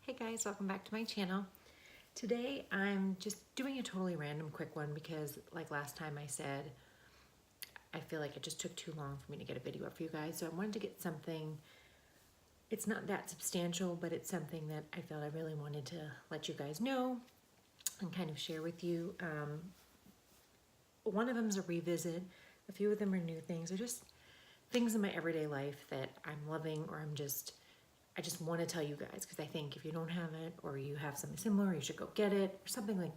Hey guys, welcome back to my channel. Today I'm just doing a totally random quick one because like last time I said, I feel like it just took too long for me to get a video up for you guys. So I wanted to get something, it's not that substantial, but it's something that I felt I really wanted to let you guys know and kind of share with you. One of them is a revisit. A few of them are new things. They're just things in my everyday life that I'm loving or I just want to tell you guys because I think if you don't have it or you have something similar, you should go get it or something like,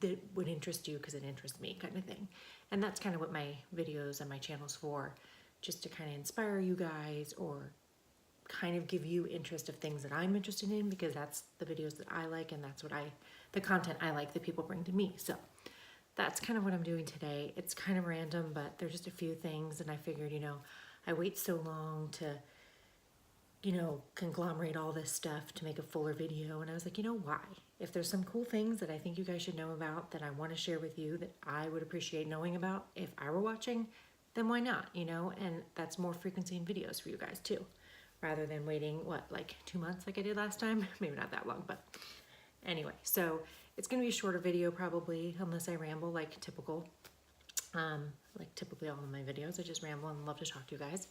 that would interest you because it interests me kind of thing. And that's kind of what my videos and my channel's for, just to kind of inspire you guys or kind of give you interest of things that I'm interested in because that's the videos that I like and that's the content I like that people bring to me. So that's kind of what I'm doing today. It's kind of random, but there's just a few things and I figured, I wait so long to conglomerate all this stuff to make a fuller video. And I was like, why? If there's some cool things that I think you guys should know about that I want to share with you that I would appreciate knowing about if I were watching, then why not, And that's more frequency in videos for you guys too, rather than waiting, like 2 months like I did last time? Maybe not that long, but anyway. So it's going to be a shorter video probably, unless I ramble like typical. Like typically all of my videos, I just ramble and love to talk to you guys.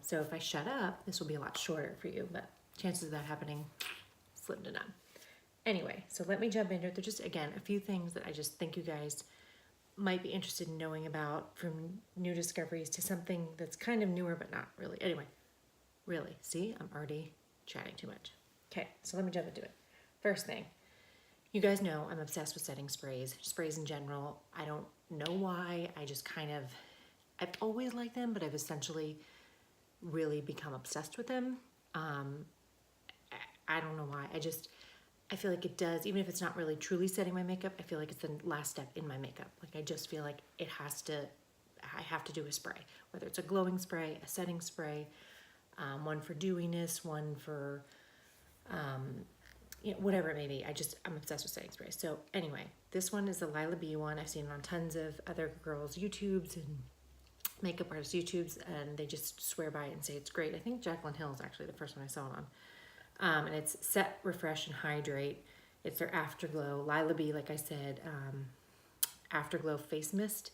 So if I shut up, this will be a lot shorter for you, but chances of that happening, slim to none. Anyway, so let me jump into it. There's just, again, a few things that I just think you guys might be interested in knowing about, from new discoveries to something that's kind of newer, but not really. Anyway, really, see, I'm already chatting too much. Okay, so let me jump into it. First thing, you guys know I'm obsessed with setting sprays in general. I don't know why, I've always liked them, but I've essentially really become obsessed with them. I don't know why. I feel like it does, even if it's not really truly setting my makeup, I feel like it's the last step in my makeup. Like I just feel like I have to do a spray, whether it's a glowing spray, a setting spray, one for dewiness, one for, whatever it may be. I'm obsessed with setting sprays. So anyway, this one is the Lila B one. I've seen it on tons of other girls' YouTubes and makeup artists' YouTubes, and they just swear by it and say it's great. I think Jaclyn Hill is actually the first one I saw it on. And it's Set, Refresh, and Hydrate. It's their Afterglow. Lila B, like I said, Afterglow Face Mist,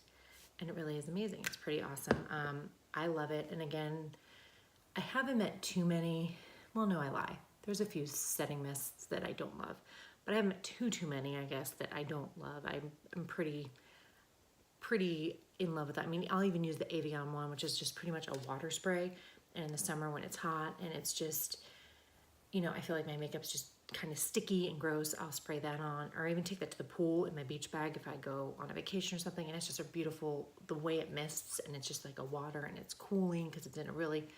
and it really is amazing. It's pretty awesome. I love it, and again, I haven't met too many, well, no, I lie. There's a few setting mists that I don't love, but I haven't met too many, I guess, that I don't love. I'm pretty in love with that. I mean, I'll even use the Avion one, which is just pretty much a water spray. And in the summer when it's hot and it's just, I feel like my makeup's just kind of sticky and gross, I'll spray that on, or even take that to the pool in my beach bag if I go on a vacation or something. And it's just a beautiful, the way it mists, and it's just like a water and it's cooling because it's in a really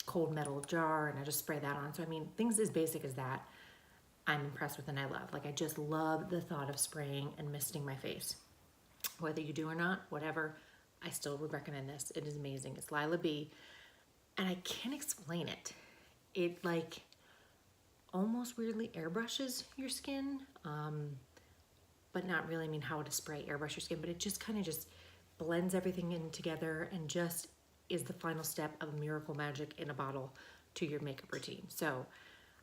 cold metal jar, and I just spray that on. So I mean, things as basic as that, I'm impressed with and I love. Like I just love the thought of spraying and misting my face. Whether you do or not, whatever, I still would recommend this. It is amazing. It's Lila B, and I can't explain it. It like almost weirdly airbrushes your skin, but not really. I mean, how to spray airbrush your skin, but it just kind of just blends everything in together and just is the final step of miracle magic in a bottle to your makeup routine. So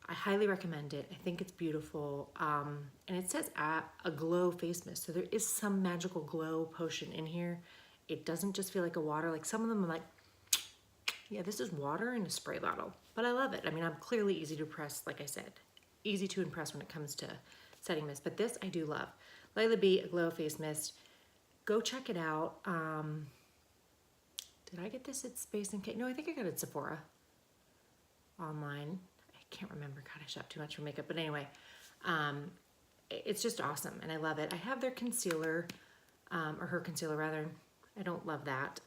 I highly recommend it. I think it's beautiful. And it says a glow face mist. So there is some magical glow potion in here. It doesn't just feel like a water. Like some of them I'm like, yeah, this is water in a spray bottle. But I love it. I mean, I'm clearly easy to impress, like I said. Easy to impress when it comes to setting mist. But this I do love. Lila B, a glow face mist. Go check it out. Did I get this at Space and Cake? No, I think I got it at Sephora online. Can't remember. God, I shop too much for makeup. But anyway, it's just awesome, and I love it. I have their concealer, or her concealer rather. I don't love that,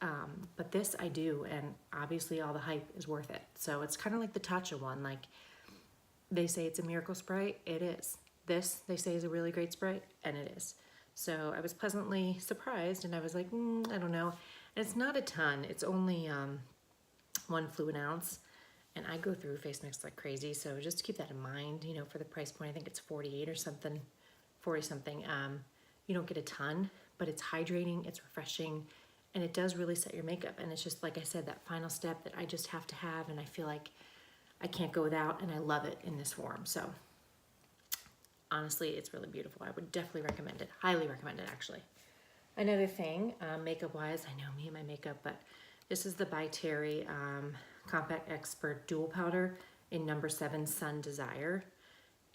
but this I do, and obviously all the hype is worth it. So it's kind of like the Tatcha one. Like they say it's a miracle spray. It is. This they say is a really great spray, and it is. So I was pleasantly surprised, and I was like, I don't know. And it's not a ton. It's only 1 fluid ounce. And I go through face mix like crazy, so just keep that in mind, for the price point. I think it's 48 or something, 40 something. You don't get a ton, but it's hydrating, it's refreshing, and it does really set your makeup. And it's just, like I said, that final step that I just have to have, and I feel like I can't go without, and I love it in this form. So honestly, it's really beautiful. I would definitely recommend it. Highly recommend it, actually. Another thing, makeup-wise, I know me and my makeup, but this is the By Terry Compact Expert Dual Powder in number 7 Sun Desire.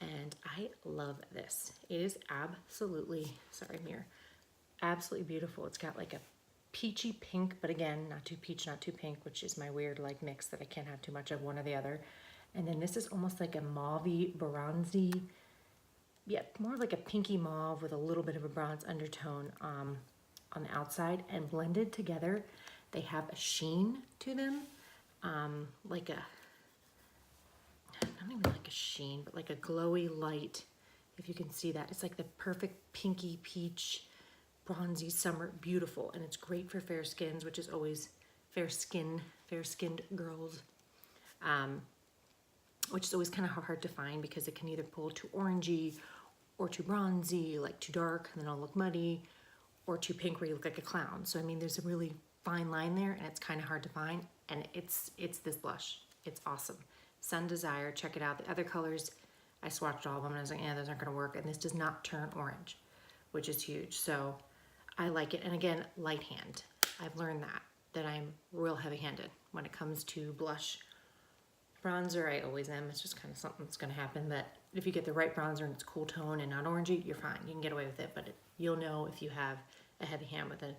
And I love this. It is absolutely, sorry, mirror, absolutely beautiful. It's got like a peachy pink, but again, not too peach, not too pink, which is my weird like mix that I can't have too much of one or the other. And then this is almost like a mauvey, bronzy, yeah, more like a pinky mauve with a little bit of a bronze undertone on the outside, and blended together, they have a sheen to them, like a, not even like a sheen, but like a glowy light, if you can see that. It's like the perfect pinky peach, bronzy summer, beautiful, and it's great for fair skins, which is always fair-skinned girls, which is always kind of hard to find because it can either pull too orangey or too bronzy, like too dark, and then it'll look muddy, or too pink where you look like a clown. So I mean, there's a really fine line there, and it's kind of hard to find, and it's this blush. It's awesome. Sun Desire, check it out. The other colors, I swatched all of them, and I was like, yeah, those aren't gonna work, and this does not turn orange, which is huge. So I like it, and again, light hand. I've learned that I'm real heavy-handed when it comes to blush. Bronzer, I always am. It's just kind of something that's gonna happen, but if you get the right bronzer and it's cool tone and not orangey, you're fine. You can get away with it, but you'll know if you have a heavy hand with a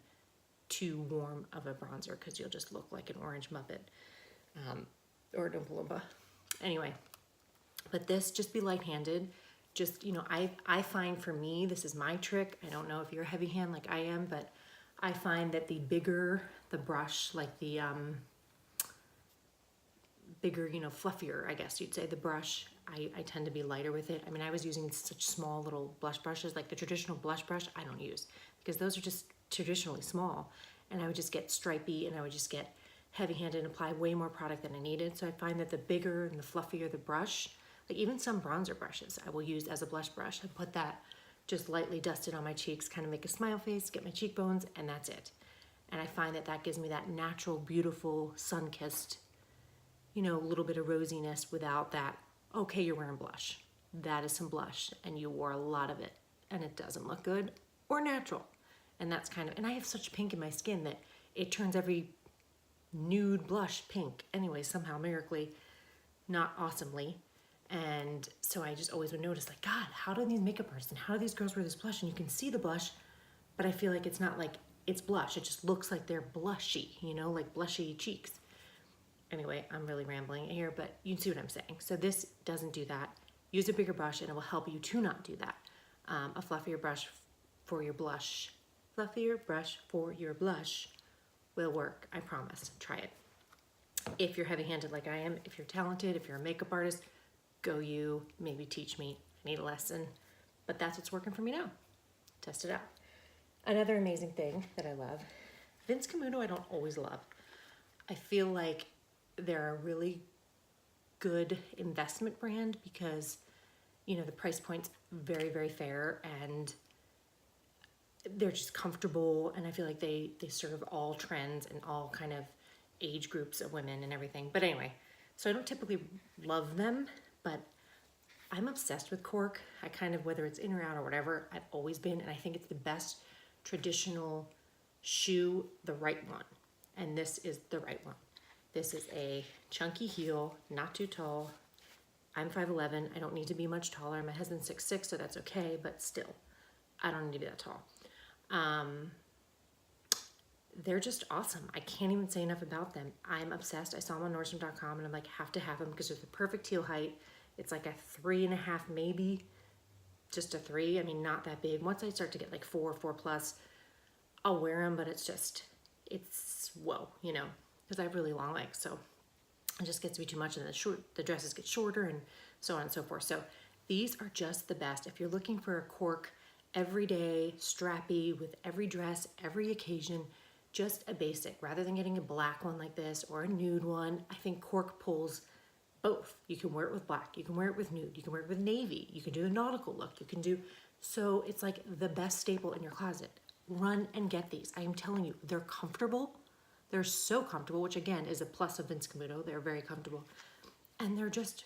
too warm of a bronzer, because you'll just look like an orange Muppet or an Oompa Loompa. Anyway, but this, just be light-handed. Just, you know, I find for me, this is my trick. I don't know if you're a heavy hand like I am, but I find that the bigger the brush, like the bigger, you know, fluffier, I guess you'd say, the brush, I tend to be lighter with it. I mean, I was using such small little blush brushes, like the traditional blush brush I don't use, because those are just traditionally small, and I would just get stripey, and I would just get heavy-handed and apply way more product than I needed. So I find that the bigger and the fluffier the brush, like even some bronzer brushes I will use as a blush brush, and put that just lightly dusted on my cheeks, kind of make a smile face, get my cheekbones, and that's it. And I find that that gives me that natural, beautiful, sun-kissed, you know, a little bit of rosiness without that, okay, you're wearing blush. That is some blush, and you wore a lot of it, and it doesn't look good or natural. And that's kind of, and I have such pink in my skin that it turns every nude blush pink anyway, somehow, miraculously, not awesomely. And so I just always would notice, like, God, how do these makeup artists and how do these girls wear this blush? And you can see the blush, but I feel like it's not like it's blush. It just looks like they're blushy, you know, like blushy cheeks. Anyway, I'm really rambling here, but you can see what I'm saying. So this doesn't do that. Use a bigger brush and it will help you to not do that. A fluffier brush for your blush. Fluffier brush for your blush will work, I promise. Try it. If you're heavy-handed like I am, if you're talented, if you're a makeup artist, go you, maybe teach me. I need a lesson, but that's what's working for me now. Test it out. Another amazing thing that I love, Vince Camuto I don't always love. I feel like they're a really good investment brand because, you know, the price point's very, very fair, and they're just comfortable, and I feel like they serve all trends and all kind of age groups of women and everything. But anyway, so I don't typically love them, but I'm obsessed with cork. I kind of, whether it's in or out or whatever, I've always been, and I think it's the best traditional shoe, the right one. And this is the right one. This is a chunky heel, not too tall. I'm 5'11", I don't need to be much taller. My husband's 6'6", so that's okay, but still, I don't need to be that tall. They're just awesome. I can't even say enough about them. I'm obsessed. I saw them on Nordstrom.com, and I'm like, have to have them because they're the perfect heel height. It's like a 3.5, maybe, just a 3. I mean, not that big. Once I start to get like 4 plus, I'll wear them, but it's just, it's, whoa, you know, because I have really long legs, so it just gets to be too much, and the dresses get shorter, and so on and so forth. So these are just the best. If you're looking for a cork, everyday, strappy, with every dress, every occasion, just a basic, rather than getting a black one like this or a nude one, I think cork pulls both. You can wear it with black, you can wear it with nude, you can wear it with navy, you can do a nautical look, you can do, so it's like the best staple in your closet. Run and get these. I am telling you, they're comfortable. They're so comfortable, which again is a plus of Vince Camuto. They're very comfortable. and they're just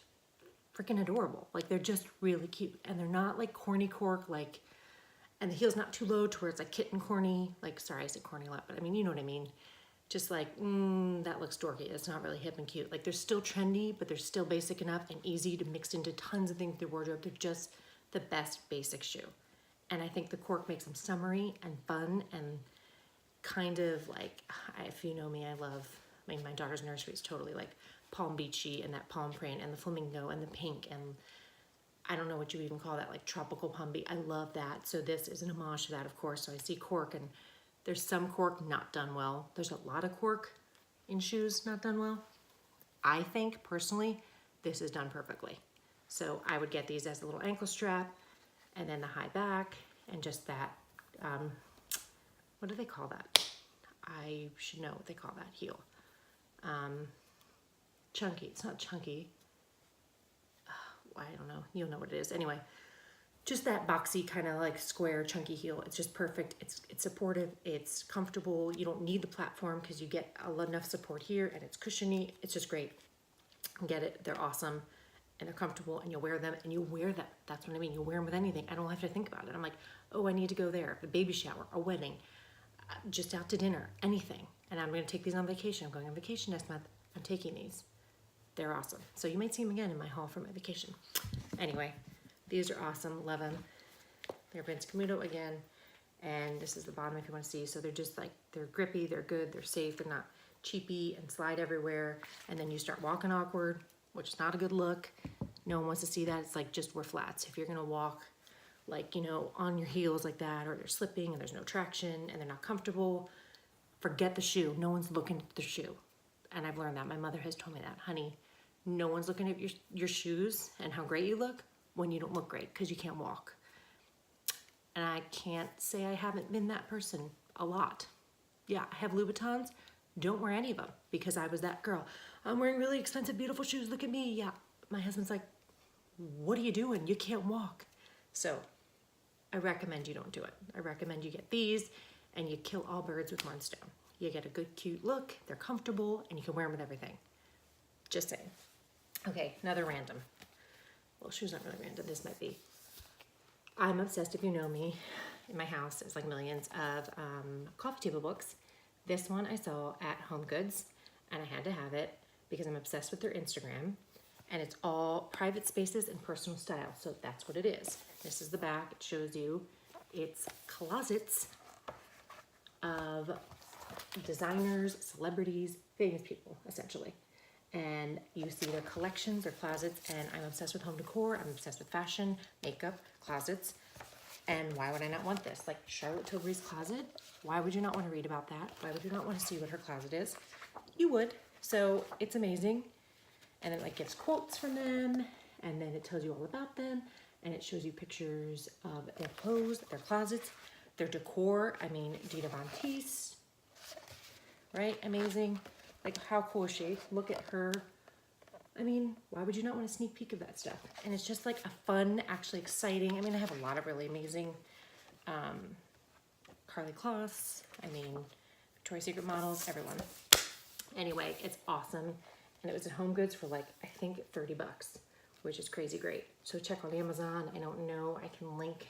freaking adorable. Like, they're just really cute, and they're not like corny cork, like, and the heel's not too low to where it's like kitten corny. Like, sorry, I said corny a lot, but I mean, you know what I mean. Just like, that looks dorky. It's not really hip and cute. Like, they're still trendy, but they're still basic enough and easy to mix into tons of things with your wardrobe. They're just the best basic shoe. And I think the cork makes them summery and fun and kind of like, if you know me, I love, I mean, my daughter's nursery is totally like Palm Beachy and that palm print and the flamingo and the pink and I don't know what you even call that, like tropical palm beach. I love that. So this is an homage to that, of course. So I see cork, and there's some cork not done well. There's a lot of cork in shoes not done well. I think personally, this is done perfectly. So I would get these as a little ankle strap and then the high back and just that, what do they call that? I should know what they call that heel. Chunky, it's not chunky. I don't know, you'll know what it is. Anyway, just that boxy kind of like square chunky heel. It's just perfect. It's supportive, it's comfortable. You don't need the platform because you get enough support here and it's cushiony. It's just great. Get it, they're awesome and they're comfortable and you'll wear them and you wear them. That's what I mean, you wear them with anything. I don't have to think about it. I'm like, oh, I need to go there, a baby shower, a wedding, just out to dinner, anything. And I'm gonna take these on vacation. I'm going on vacation next month. I'm taking these. They're awesome. So you might see them again in my haul for my vacation. Anyway, these are awesome. Love them. They're Vince Camuto again. And this is the bottom if you want to see. So they're just like, they're grippy, they're good, they're safe, they're not cheapy and slide everywhere. And then you start walking awkward, which is not a good look. No one wants to see that. It's like, just wear flats. If you're going to walk like, you know, on your heels like that, or they're slipping and there's no traction and they're not comfortable, forget the shoe. No one's looking at the shoe. And I've learned that. My mother has told me that, honey, no one's looking at your shoes and how great you look when you don't look great because you can't walk. And I can't say I haven't been that person a lot. Yeah, I have Louboutins. Don't wear any of them because I was that girl. I'm wearing really expensive, beautiful shoes. Look at me. Yeah. My husband's like, what are you doing? You can't walk. So I recommend you don't do it. I recommend you get these and you kill all birds with one stone. You get a good, cute look. They're comfortable and you can wear them with everything. Just saying. Okay, another random. Well, shoes not really random. This might be. I'm obsessed, if you know me. In my house, there's like millions of coffee table books. This one I saw at Home Goods, and I had to have it because I'm obsessed with their Instagram. And it's all private spaces and personal style. So that's what it is. This is the back. It shows you it's closets of designers, celebrities, famous people, essentially. And you see their collections, their closets, and I'm obsessed with home decor. I'm obsessed with fashion, makeup, closets. And why would I not want this? Like Charlotte Tilbury's closet. Why would you not want to read about that? Why would you not want to see what her closet is? You would. So it's amazing. And it like gives quotes from them, and then it tells you all about them, and it shows you pictures of their clothes, their closets, their decor. I mean, Dita Von Teese, right? Amazing. Like, how cool is she? Look at her. I mean, why would you not want a sneak peek of that stuff? And it's just like a fun, actually exciting. I mean, I have a lot of really amazing Karlie Kloss. I mean, Victoria's Secret models, everyone. Anyway, it's awesome. And it was at Home Goods for like, I think $30, which is crazy great. So check on Amazon. I don't know. I can link.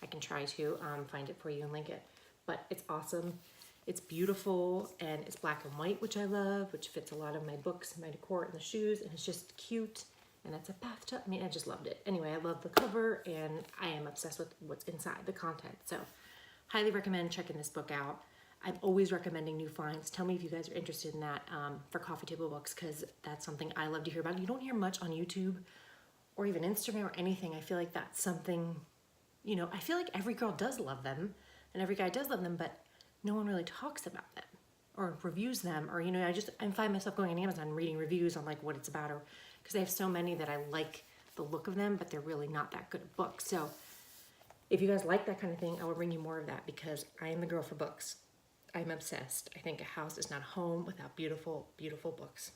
I can try to find it for you and link it. But it's awesome. It's beautiful, and it's black and white, which I love, which fits a lot of my books, my decor, and the shoes, and it's just cute, and it's a bathtub. I mean, I just loved it. Anyway, I love the cover, and I am obsessed with what's inside, the content. So, highly recommend checking this book out. I'm always recommending new finds. Tell me if you guys are interested in that for coffee table books, because that's something I love to hear about. You don't hear much on YouTube or even Instagram or anything. I feel like that's something, you know, I feel like every girl does love them, and every guy does love them, but no one really talks about them or reviews them, or, you know, I find myself going on Amazon reading reviews on like what it's about, or because I have so many that I like the look of them, but they're really not that good books. So if you guys like that kind of thing, I will bring you more of that because I am the girl for books. I'm obsessed. I think a house is not a home without beautiful, beautiful books.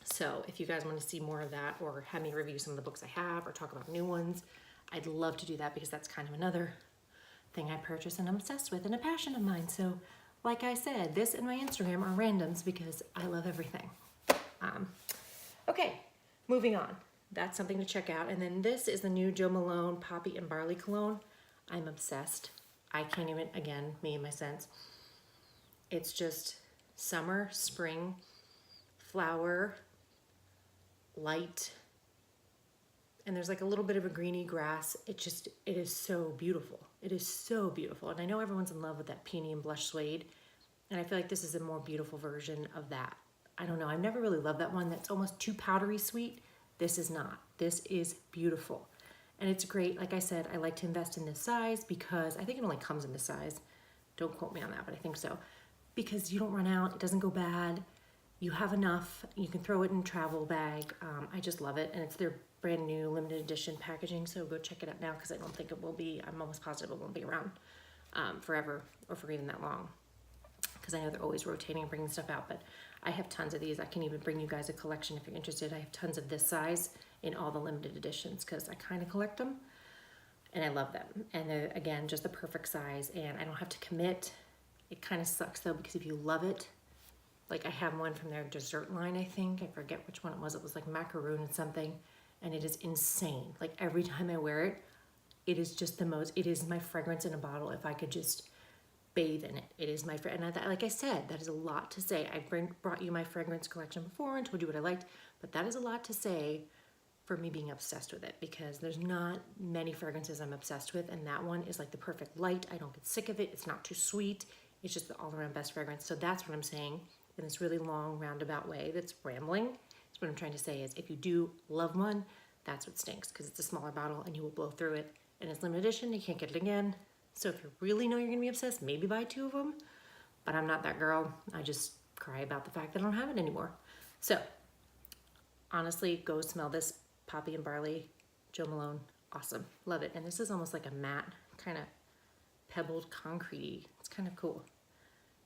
So if you guys want to see more of that, or have me review some of the books I have, or talk about new ones, I'd love to do that because that's kind of another thing I purchase and I'm obsessed with and a passion of mine. So like I said, this and my Instagram are randoms because I love everything. Okay, moving on. That's something to check out. And then this is the new Joe Malone Poppy and Barley Cologne. I'm obsessed. I can't even, again, me and my scents. It's just summer, spring, flower, light, and there's like a little bit of a greeny grass. It is so beautiful. It is so beautiful. And I know everyone's in love with that peony and blush suede, and I feel like this is a more beautiful version of that. I don't know, I've never really loved that one that's almost too powdery sweet. This is not. This is beautiful. And it's great. Like I said, I like to invest in this size because I think it only comes in this size. Don't quote me on that, but I think so. Because you don't run out, it doesn't go bad. You have enough, you can throw it in a travel bag. I just love it. And it's their brand new limited edition packaging. So go check it out now because I don't think it will be, I'm almost positive it won't be around forever or for even that long. Because I know they're always rotating and bringing stuff out, but I have tons of these. I can even bring you guys a collection if you're interested. I have tons of this size in all the limited editions because I kind of collect them and I love them. And they're, again, just the perfect size, and I don't have to commit. It kind of sucks though, because if you love it, like I have one from their dessert line, I think. I forget which one it was. It was like macaroon and something, and it is insane. Like every time I wear it, it is just the most, it is my fragrance in a bottle. If I could just bathe in it, it is my, and like I said, that is a lot to say. I brought you my fragrance collection before and told you what I liked, but that is a lot to say for me being obsessed with it, because there's not many fragrances I'm obsessed with, and that one is like the perfect light. I don't get sick of it. It's not too sweet. It's just the all-around best fragrance. So that's what I'm saying in this really long roundabout way that's rambling. So what I'm trying to say is if you do love one, that's what stinks, because it's a smaller bottle and you will blow through it, and it's limited edition. You can't get it again. So if you really know you're gonna be obsessed, maybe buy 2 of them, but I'm not that girl. I just cry about the fact that I don't have it anymore. So honestly, go smell this Poppy and Barley Joe Malone. Awesome, love it. And this is almost like a matte, kind of pebbled concrete-y. It's kind of cool,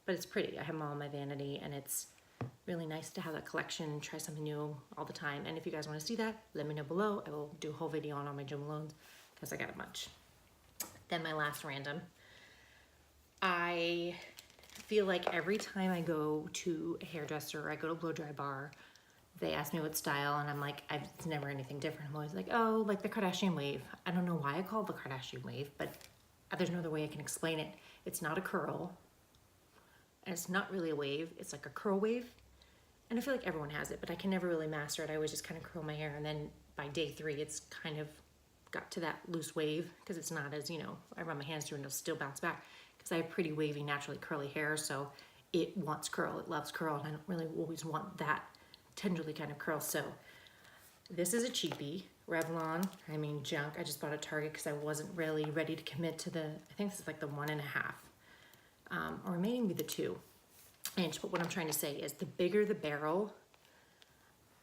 but it's pretty. I have them all in my vanity, and it's really nice to have that collection, try something new all the time. And if you guys wanna see that, let me know below. I will do a whole video on all my Joe Malones because I got a bunch. Then my last random. I feel like every time I go to a hairdresser or I go to a blow dry bar, they ask me what style, and I'm like, it's never anything different. I'm always like, oh, like the Kardashian wave. I don't know why I call it the Kardashian wave, but there's no other way I can explain it. It's not a curl, and it's not really a wave. It's like a curl wave, and I feel like everyone has it, but I can never really master it. I always just kind of curl my hair, and then by day 3, it's kind of got to that loose wave, because it's not as, you know, I run my hands through and it'll still bounce back, because I have pretty wavy, naturally curly hair, so it wants curl, it loves curl, and I don't really always want that tenderly kind of curl. So this is a cheapie, Revlon, I mean junk. I just bought at Target because I wasn't really ready to commit to the, I think this is like the 1.5, or maybe the 2 inch, but what I'm trying to say is the bigger the barrel,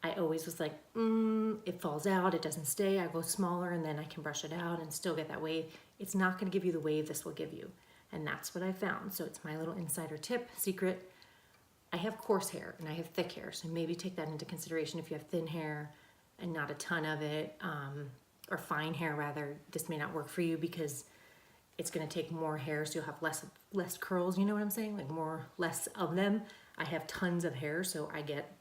I always was like, it falls out, it doesn't stay. I go smaller and then I can brush it out and still get that wave. It's not gonna give you the wave this will give you. And that's what I found. So it's my little insider tip, secret. I have coarse hair and I have thick hair. So maybe take that into consideration if you have thin hair and not a ton of it, or fine hair rather. This may not work for you because it's gonna take more hair, so you'll have less curls, you know what I'm saying? Like less of them. I have tons of hair, so I get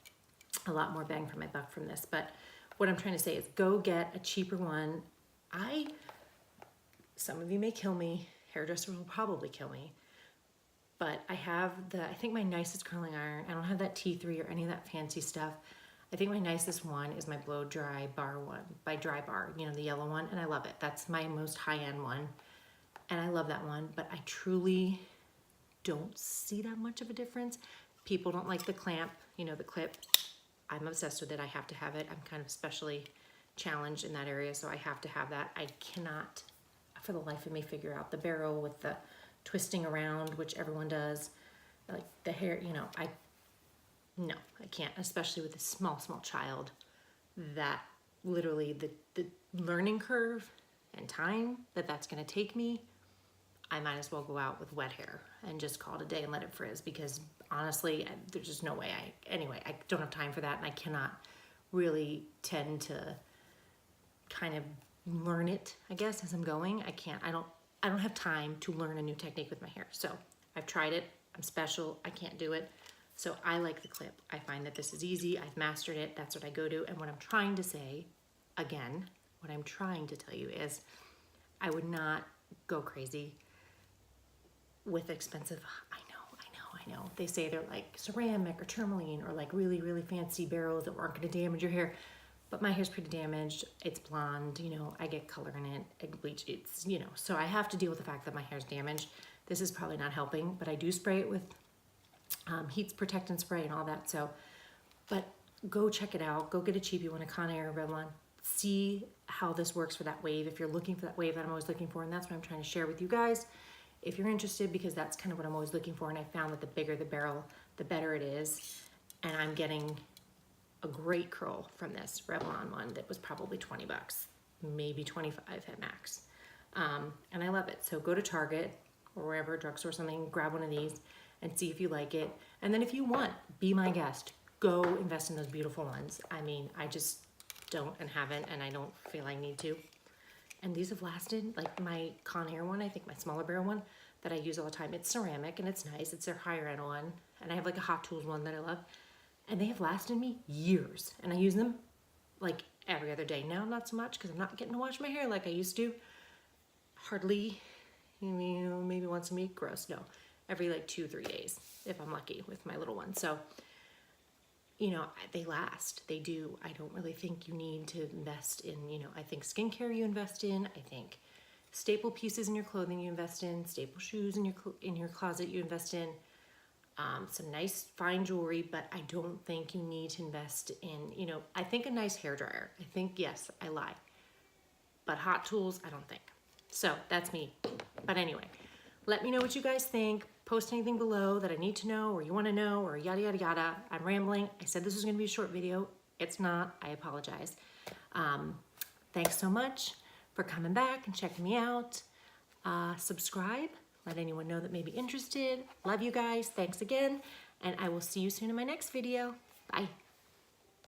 a lot more bang for my buck from this. But what I'm trying to say is go get a cheaper one. Some of you may kill me, hairdresser will probably kill me, but I have I think my nicest curling iron. I don't have that T3 or any of that fancy stuff. I think my nicest one is my blow dry bar one by Dry Bar, you know, the yellow one, and I love it. That's my most high-end one, and I love that one, but I truly don't see that much of a difference. People don't like the clamp, you know, the clip. I'm obsessed with it. I have to have it. I'm kind of specially challenged in that area, so I have to have that. I cannot, for the life of me, figure out the barrel with the twisting around, which everyone does. Like the hair, you know, no, I can't, especially with a small child. That literally the learning curve and time that's gonna take me, I might as well go out with wet hair and just call it a day and let it frizz, because honestly, there's just no way anyway, I don't have time for that, and I cannot really tend to kind of learn it, I guess, as I'm going. I don't have time to learn a new technique with my hair. So I've tried it, I'm special, I can't do it. So I like the clip. I find that this is easy. I've mastered it. That's what I go to. And what I'm trying to say, again, what I'm trying to tell you is I would not go crazy with expensive, I know. They say they're like ceramic or tourmaline or like really, really fancy barrels that aren't gonna damage your hair. But my hair's pretty damaged. It's blonde, you know, I get color in it, I bleach, it's, you know, so I have to deal with the fact that my hair's damaged. This is probably not helping, but I do spray it with heat protectant spray and all that. So, but go check it out. Go get a cheapie one, a Conair or Revlon. See how this works for that wave. If you're looking for that wave that I'm always looking for, and that's what I'm trying to share with you guys. If you're interested, because that's kind of what I'm always looking for, and I found that the bigger the barrel, the better it is. And I'm getting a great curl from this Revlon one that was probably 20 bucks, maybe 25 at max. And I love it. So go to Target or wherever, drugstore or something, grab one of these and see if you like it. And then if you want, be my guest. Go invest in those beautiful ones. I mean, I just don't and haven't, and I don't feel I need to. And these have lasted, like my Conair one, I think my smaller barrel one that I use all the time. It's ceramic and it's nice. It's their higher end one. And I have like a Hot Tools one that I love. And they have lasted me years. And I use them like every other day. Now, not so much because I'm not getting to wash my hair like I used to. Hardly, you know, maybe once a week. Gross, no. Every like 2-3 days if I'm lucky with my little one. So, you know, they last. They do. I don't really think you need to invest in, you know, I think skincare you invest in. I think staple pieces in your clothing you invest in. Staple shoes in your closet you invest in. Some nice fine jewelry, but I don't think you need to invest in, you know, I think a nice hairdryer. I think, yes, I lie. But Hot Tools, I don't think. So that's me. But anyway, let me know what you guys think. Post anything below that I need to know or you want to know or yada, yada, yada. I'm rambling. I said this was going to be a short video. It's not. I apologize. Thanks so much for coming back and checking me out. Subscribe. Let anyone know that may be interested. Love you guys. Thanks again. And I will see you soon in my next video. Bye.